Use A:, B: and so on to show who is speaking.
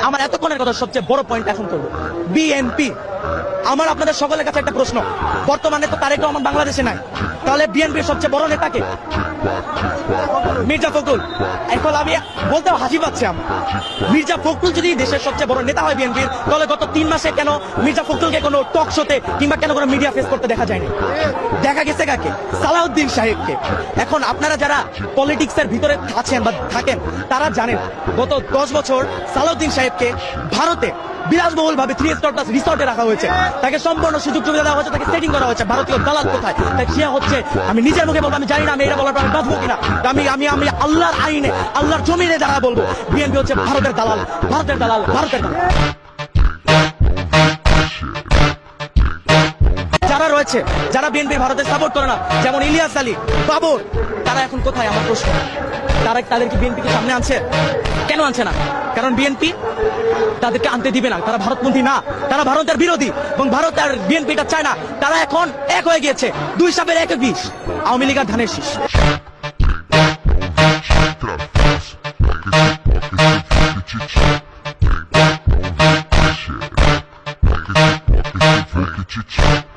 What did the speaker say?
A: আমার এতক্ষণের কথা সবচেয়ে বড় পয়েন্ট এখন করবো। বিএনপি, আমার আপনাদের সকলের কাছে একটা প্রশ্ন, বর্তমানে তো তারেক রহমান বাংলাদেশে নাই, তাহলে বিএনপির সবচেয়ে বড় নেতাকে মির্জা ফখরুল। এখন আমি বলতে হাসি পাচ্ছে আমার, মির্জা ফখরুল যদি দেশের সবচেয়ে বড় নেতা হয় বিএনপির, তাহলে গত 3 মাসে কেন মির্জা ফখরুলকে কোনো টক শোতে কিংবা কেন কোনো মিডিয়া ফেস করতে দেখা যায়নি? দেখা গেছে কাকে? সালাউদ্দিন সাহেবকে। এখন আপনারা যারা পলিটিক্সের ভিতরে আছেন বা থাকেন তারা জানেন গত 10 বছর সালাউদ্দিন সাহেবকে ভারতে বিলাসবহুল ভাবে 3 স্টার প্লাস রিসর্টে রাখা হয়েছে, তাকে সম্পূর্ণ সুযোগ সুবিধা দেওয়া হয়েছে, তাকে সেটিং করা হয়েছে। ভারতীয় দালাল কোথায়? তাই সে হচ্ছে, আমি নিজের মুখে বলবো, আমি জানি না আমি এটা বলার পর আমি বাঁচবো কিনা, আমি আমি আমি আল্লাহর আইনে আল্লাহর জমিনে যারা বলবো বিএনপি হচ্ছে ভারতের দালাল, ভারতের দালাল, ভারতের দালাল। যারা রয়েছে, যারা বিএনপি ভারতের সাপোর্ট করে না, যেমন ইলিয়াস আলী, বাবর, তারা এখন কোথায়? আমার প্রশ্ন, তাদের কি বিএনপি কে সামনে আনছে? কেন আনছে না? কারণ বিএনপি তাদেরকে আনতে দিবে না, তারা ভারতপন্থী না, তারা ভারতের বিরোধী, এবং ভারত আর বিএনপিটা চায় না। তারা এখন এক হয়ে গিয়েছে, 2 সাপের 1 বিষ, আওয়ামী লীগ আর ধানের শীষ।
B: Fuck it,